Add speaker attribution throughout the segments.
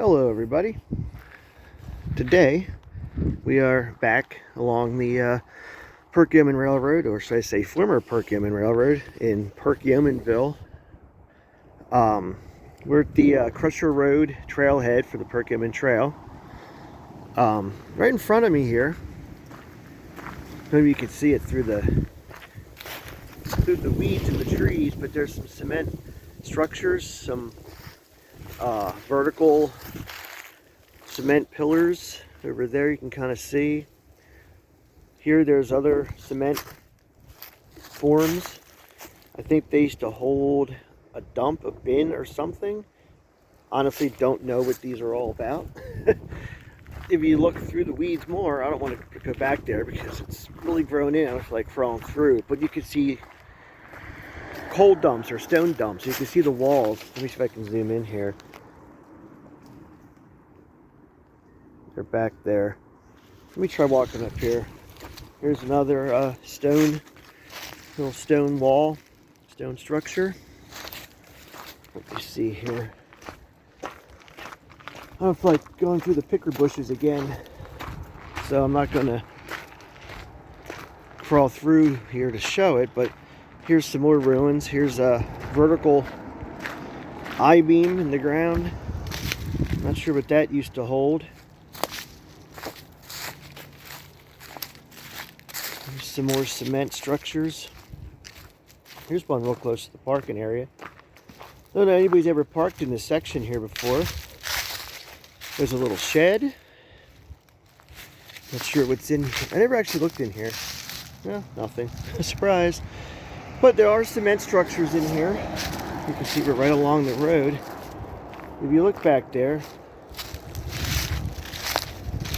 Speaker 1: Hello everybody. Today we are back along the Perkiomen Railroad, or should I say former Perkiomen Railroad in Perkiomenville. We're at the Crusher Road trailhead for the Perkiomen Trail. Right in front of me here, maybe you can see it through the weeds and the trees, but there's some cement structures, some vertical cement pillars over there. You can kind of see here there's other cement forms. I think they used to hold a dump, a bin or something. Honestly don't know what these are all about. If you look through the weeds more, I don't want to go back there because it's really grown in. I was like crawling through, but you can see coal dumps or stone dumps. You can see the walls. Let me see if I can zoom in here. They're back there. Let me try walking up here. Here's another little stone wall, stone structure. Let me see here. I don't feel like going through the picker bushes again, so I'm not going to crawl through here to show it, but here's some more ruins. Here's a vertical I-beam in the ground. Not sure what that used to hold. There's some more cement structures. Here's one real close to the parking area. I don't know if anybody's ever parked in this section here before. There's a little shed. Not sure what's in here. I never actually looked in here. No, nothing. Surprise. But there are cement structures in here. You can see we're right along the road. If you look back there,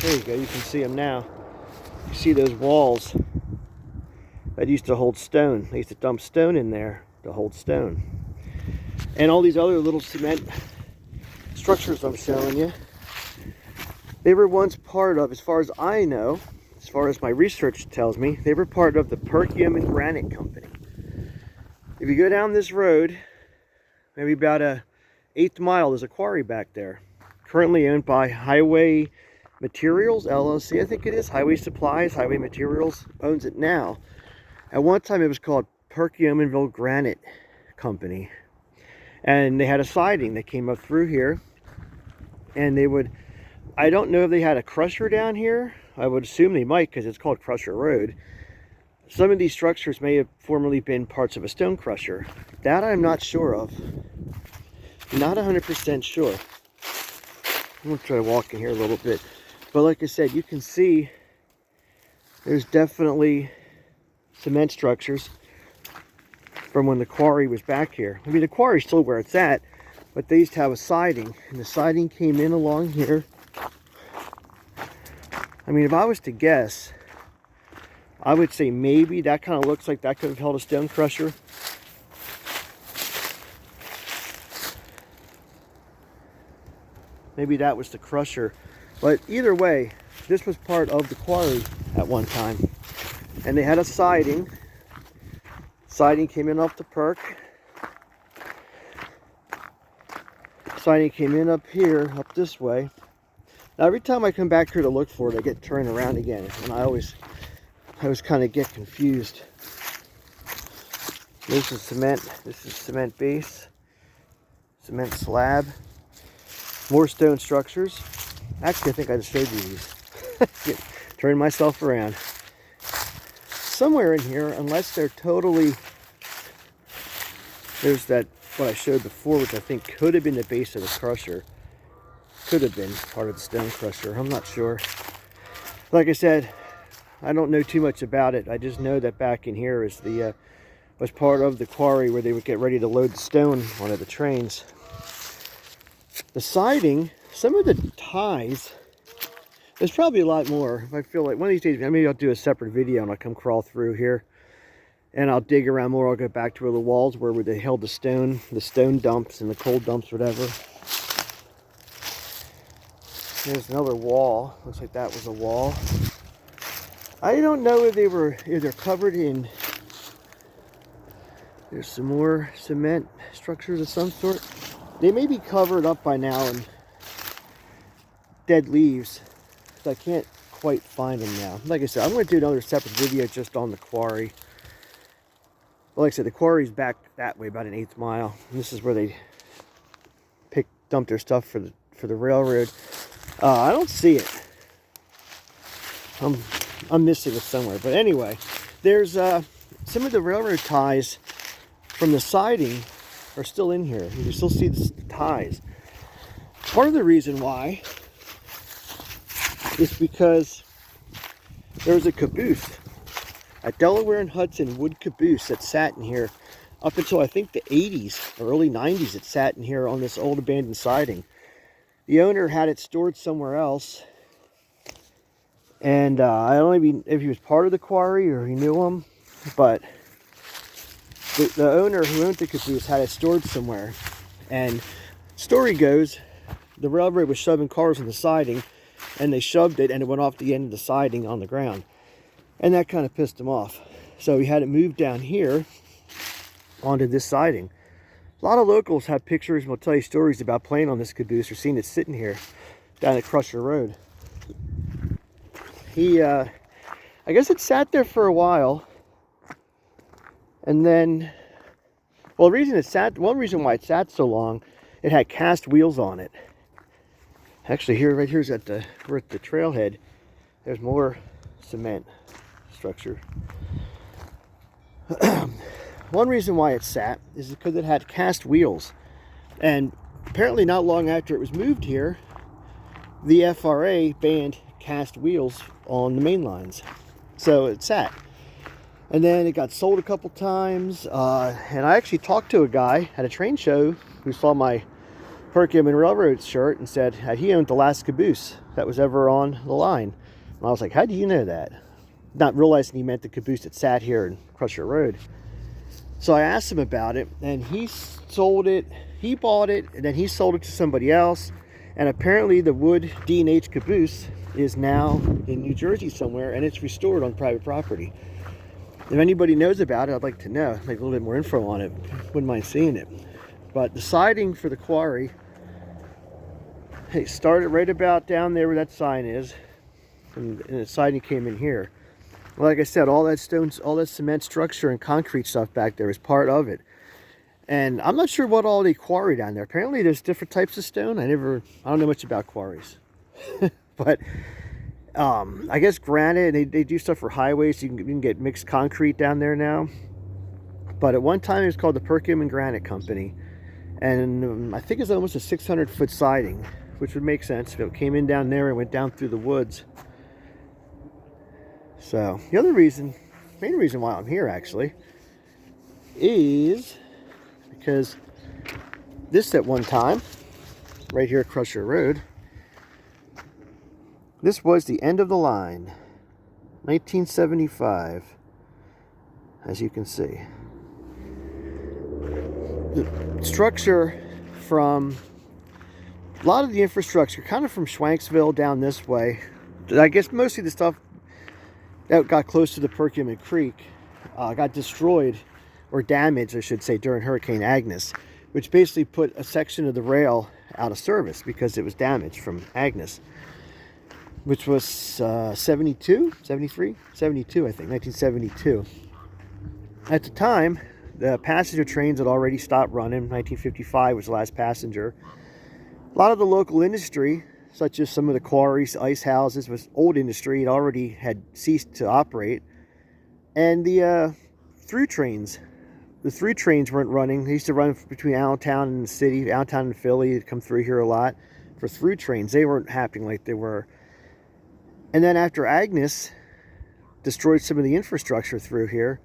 Speaker 1: there you go, you can see them now. You see those walls that used to hold stone. They used to dump stone in there to hold stone. And all these other little cement structures I'm showing you, they were once part of, as far as I know, as far as my research tells me, they were part of the Perkiomen Granite Co. If you go down this road, maybe about a 1/8 mile, there's a quarry back there. Currently owned by Highway Materials, LLC, I think it is. Highway Supplies, Highway Materials owns it now. At one time it was called Perkiomenville Granite Company. And they had a siding that came up through here. And they would, I don't know if they had a crusher down here. I would assume they might because it's called Crusher Road. Some of these structures may have formerly been parts of a stone crusher. That I'm not sure of. Not 100% sure. I'm going to try walking here a little bit. But like I said, you can see there's definitely cement structures from when the quarry was back here. I mean, the quarry's still where it's at, but they used to have a siding, and the siding came in along here. I mean, if I was to guess, I would say maybe that kind of looks like that could have held a stone crusher. Maybe that was the crusher. But either way, this was part of the quarry at one time. And they had a siding. Siding came in off the perk. Siding came in up here, up this way. Now every time I come back here to look for it, I get turned around again. And I always kind of get confused. This is cement. This is cement base. Cement slab. More stone structures. Actually, I think I just showed you these. Turn myself around. Somewhere in here, unless they're totally... There's that, what I showed before, which I think could have been the base of the crusher. Could have been part of the stone crusher. I'm not sure. Like I said, I don't know too much about it. I just know that back in here is was part of the quarry where they would get ready to load the stone onto the trains. The siding, some of the ties, there's probably a lot more. I feel like one of these days, maybe I'll do a separate video and I'll come crawl through here and I'll dig around more. I'll go back to where the walls were, where they held the stone dumps and the coal dumps, whatever. There's another wall. Looks like that was a wall. I don't know if they're covered in. There's some more cement structures of some sort. They may be covered up by now and dead leaves. So I can't quite find them now. Like I said, I'm going to do another separate video just on the quarry. Well, like I said, the quarry's back that way, about an 1/8 mile. And this is where they dump their stuff for the railroad. I don't see it. I'm missing it somewhere. But anyway, there's some of the railroad ties from the siding are still in here. You can still see the ties. Part of the reason why is because there was a caboose, a Delaware and Hudson wood caboose that sat in here up until I think the 80s or early 90s. It sat in here on this old abandoned siding. The owner had it stored somewhere else, and I don't know if he was part of the quarry or he knew him, but the owner who owned the caboose had it stored somewhere. And story goes, the railroad was shoving cars on the siding, and they shoved it and it went off the end of the siding on the ground, and that kind of pissed him off. So he had it moved down here onto this siding. A lot of locals have pictures and will tell you stories about playing on this caboose or seeing it sitting here down at Crusher Road. I guess it sat there for a while, and then, well, one reason why it sat so long, it had cast wheels on it. Actually, right here's we're at the trailhead. There's more cement structure. One reason why it sat is because it had cast wheels, and apparently not long after it was moved here, the FRA banned cast wheels on the main lines, so it sat. And then it got sold a couple times, and I actually talked to a guy at a train show who saw my Perkiomen Railroad shirt and said he owned the last caboose that was ever on the line. And I was like, how do you know that? Not realizing he meant the caboose that sat here in Crusher Road. So I asked him about it, and he sold it. He bought it, and then he sold it to somebody else. And apparently the wood D&H caboose is now in New Jersey somewhere, and it's restored on private property. If anybody knows about it, I'd like to know. I'd like a little bit more info on it. Wouldn't mind seeing it. But the siding for the quarry, it started right about down there where that sign is, and the siding came in here. Like I said, all that cement structure and concrete stuff back there is part of it. And I'm not sure what all they quarry down there. Apparently there's different types of stone. I don't know much about quarries. But I guess granite, they do stuff for highways. So you can get mixed concrete down there now. But at one time it was called the Perkiomen Granite Co. And I think it's almost a 600-foot siding, which would make sense if it came in down there and went down through the woods. So the main reason why I'm here actually is because this at one time, right here at Crusher Road, this was the end of the line, 1975, as you can see. The structure from, a lot of the infrastructure kind of from Schwanksville down this way, I guess mostly the stuff that got close to the Perkiomen Creek got destroyed, or damaged I should say, during Hurricane Agnes, which basically put a section of the rail out of service because it was damaged from Agnes, which was 72, 73, 72 I think, 1972. At the time, the passenger trains had already stopped running. 1955 was the last passenger. A lot of the local industry, such as some of the quarries, ice houses, was old industry. It already had ceased to operate. And the through trains weren't running. They used to run between Allentown and the city, Allentown and Philly. They'd come through here a lot for through trains. They weren't happening like they were. And then after Agnes destroyed some of the infrastructure through here,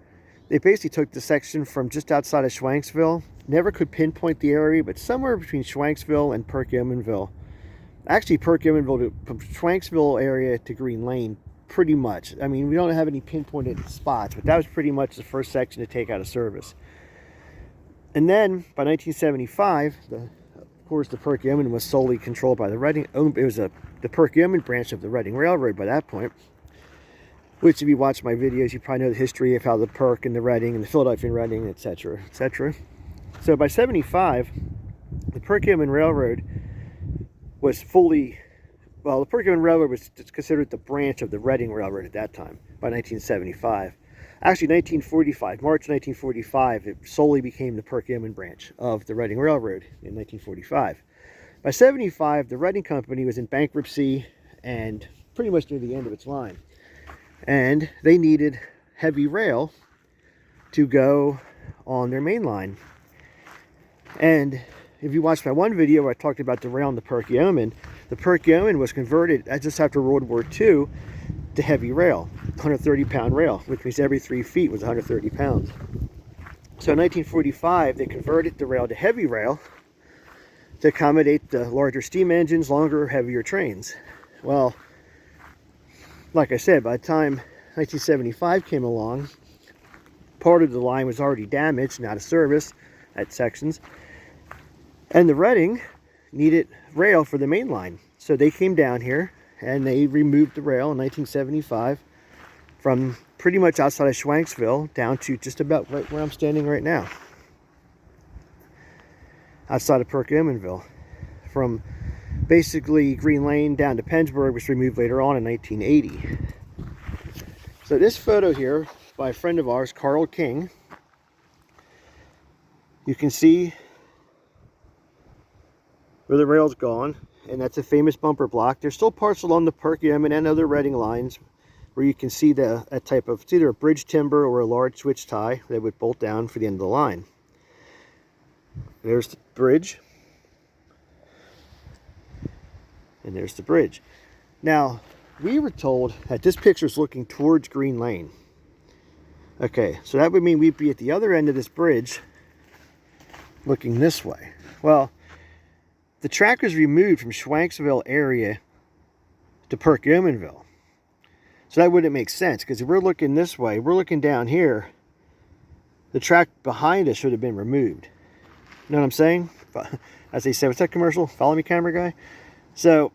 Speaker 1: they basically took the section from just outside of Schwanksville. Never could pinpoint the area, but somewhere between Schwanksville and Perkiomenville. Actually, Perkiomenville, from Schwanksville area to Green Lane, pretty much. I mean, we don't have any pinpointed spots, but that was pretty much the first section to take out of service. And then, by 1975, of course, the Perkiomen was solely controlled by the Reading. It was the Perkiomen branch of the Reading Railroad by that point. Which, if you watch my videos, you probably know the history of how the Perk and the Reading and the Philadelphia Reading, etc., etc. So by 75, the Perkiomen Railroad was fully well, the Perkiomen Railroad was considered the branch of the Reading Railroad at that time, by 1975. Actually, 1945, March 1945, it solely became the Perkiomen branch of the Reading Railroad in 1945. By 75, the Reading Company was in bankruptcy and pretty much near the end of its line. And they needed heavy rail to go on their main line. And if you watched my one video where I talked about the rail on the Perkiomen was converted just after World War II to heavy rail, 130-pound rail, which means every 3 feet was 130 pounds. So in 1945, they converted the rail to heavy rail to accommodate the larger steam engines, longer, heavier trains. Well, like I said, by the time 1975 came along, part of the line was already damaged and out of service at sections. And the Reading needed rail for the main line. So they came down here and they removed the rail in 1975 from pretty much outside of Schwanksville down to just about right where I'm standing right now. Outside of Perkiomenville. From basically Green Lane down to Pennsburg was removed later on in 1980. So this photo here by a friend of ours, Carl King, you can see where the rail's gone, and that's a famous bumper block. There's still parts along the Perkiomen and other Reading lines where you can see that type of, it's either a bridge timber or a large switch tie that would bolt down for the end of the line. There's the bridge. And there's the bridge. Now, we were told that this picture is looking towards Green Lane. Okay, so that would mean we'd be at the other end of this bridge looking this way. Well, the track was removed from Schwanksville area to Perkiomenville. So that wouldn't make sense, because if we're looking this way, we're looking down here, the track behind us should have been removed. You know what I'm saying? As they say, what's that commercial? Follow me, camera guy? So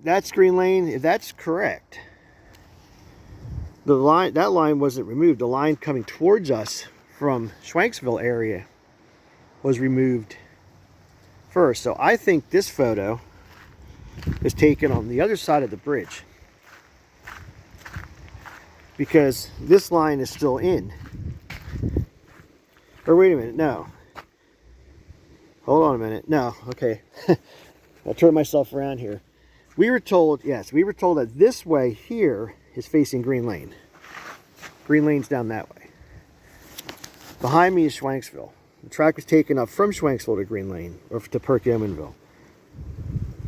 Speaker 1: that's Green Lane. If that's correct, the line, that line wasn't removed. The line coming towards us from Schwanksville area was removed first. So I think this photo is taken on the other side of the bridge, because this line is still in. Or wait a minute, no. Hold on a minute. No, okay. I'll turn myself around here. We were told, yes, we were told that this way here is facing Green Lane. Green Lane's down that way. Behind me is Schwanksville. The track was taken up from Schwanksville to Green Lane, or to Perkiomenville.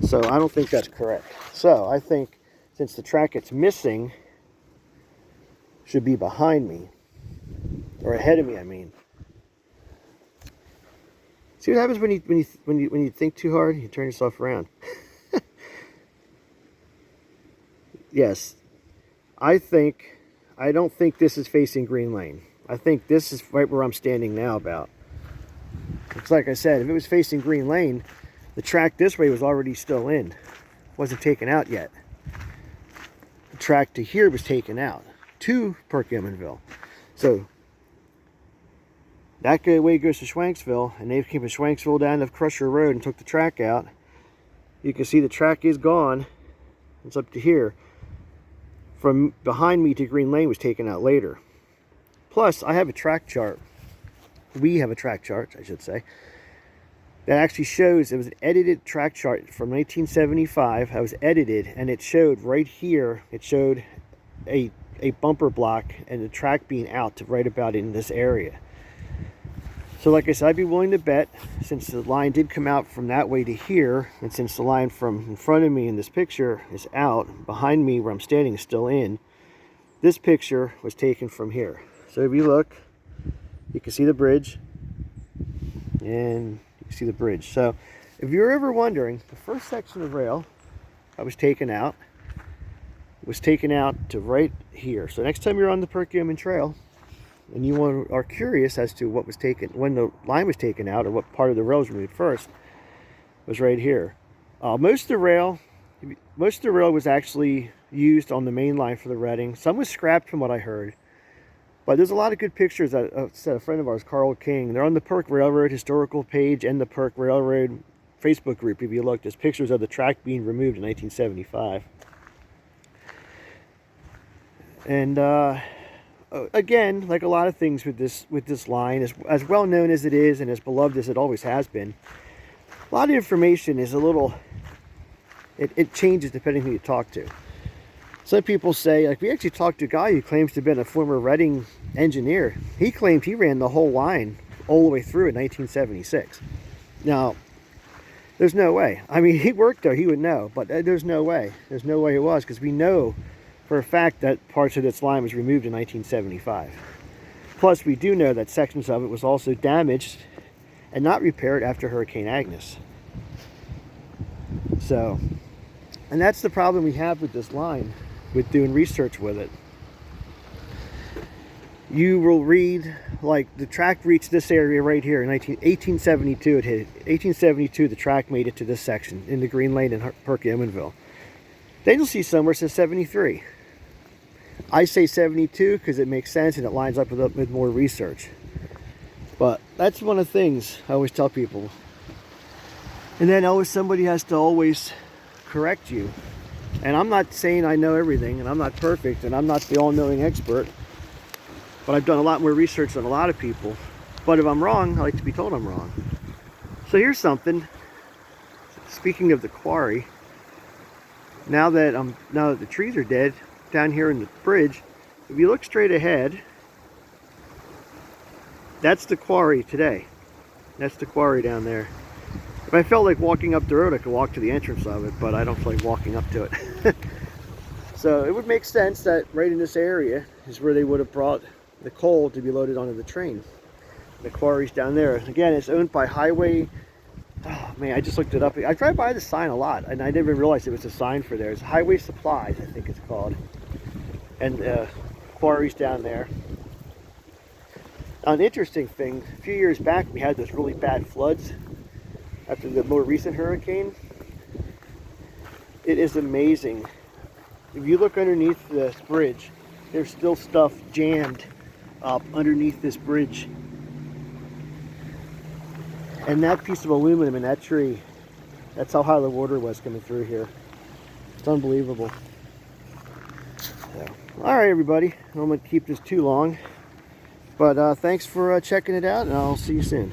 Speaker 1: So I don't think that's correct. So I think since the track it's missing should be behind me, or ahead of me, I mean. See what happens when you think too hard? You turn yourself around. Yes, I don't think this is facing Green Lane. I think this is right where I'm standing now about. It's like I said, if it was facing Green Lane, the track this way was already still in. It wasn't taken out yet. The track to here was taken out to Perkiomenville. So that way goes to Schwanksville, and they came from Schwanksville down to Crusher Road and took the track out. You can see the track is gone. It's up to here. From behind me to Green Lane was taken out later. Plus, I have a track chart. We have a track chart, I should say, that actually shows, it was an edited track chart from 1975. I was edited, and it showed right here, it showed a bumper block and the track being out to right about in this area. So like I said, I'd be willing to bet, since the line did come out from that way to here, and since the line from in front of me in this picture is out, behind me where I'm standing is still in, this picture was taken from here. So if you look, you can see the bridge, and you can see the bridge. So if you're ever wondering, the first section of rail that was taken out to right here. So next time you're on the Perkiomen Trail, and you are curious as to what was taken, when the line was taken out, or what part of the rail was removed first, was right here. Most of the rail was actually used on the main line for the Reading. Some was scrapped from what I heard. But there's a lot of good pictures that a friend of ours, Carl King, they're on the Perk Railroad historical page and the Perk Railroad Facebook group, if you look, there's pictures of the track being removed in 1975. And again, like a lot of things with this line, as well known as it is and as beloved as it always has been, a lot of information is a little, it changes depending who you talk to. Some people say, like, we actually talked to a guy who claims to have been a former Reading engineer. He claimed he ran the whole line all the way through in 1976. Now, there's no way. I mean, he worked there, he would know, but there's no way. There's no way it was, because we know for a fact that parts of this line was removed in 1975. Plus, we do know that sections of it was also damaged and not repaired after Hurricane Agnes. So, and that's the problem we have with this line, with doing research with it. You will read, like, the track reached this area right here in 1872. It hit it. 1872, the track made it to this section in the Green Lane in Perkiomenville. Then you'll see somewhere it says 73. I say 72 because it makes sense and it lines up with more research. But that's one of the things I always tell people. And then always somebody has to always correct you. And I'm not saying I know everything, and I'm not perfect, and I'm not the all-knowing expert. But I've done a lot more research than a lot of people. But if I'm wrong, I like to be told I'm wrong. So here's something. Speaking of the quarry, now that the trees are dead down here in the bridge, if you look straight ahead, that's the quarry today. That's the quarry down there. If I felt like walking up the road, I could walk to the entrance of it, but I don't feel like walking up to it. So it would make sense that right in this area is where they would have brought the coal to be loaded onto the train. The quarry's down there. Again, it's owned by Highway. Oh man, I just looked it up. I drive by the sign a lot, and I didn't even realize it was a sign for there. It's Highway Supplies, I think it's called. And quarry's down there. Now, an interesting thing, a few years back we had those really bad floods after the more recent hurricane. It is amazing. If you look underneath this bridge, there's still stuff jammed up underneath this bridge. And that piece of aluminum in that tree, that's how high the water was coming through here. It's unbelievable. So, all right, everybody. I don't want to keep this too long. But thanks for checking it out, and I'll see you soon.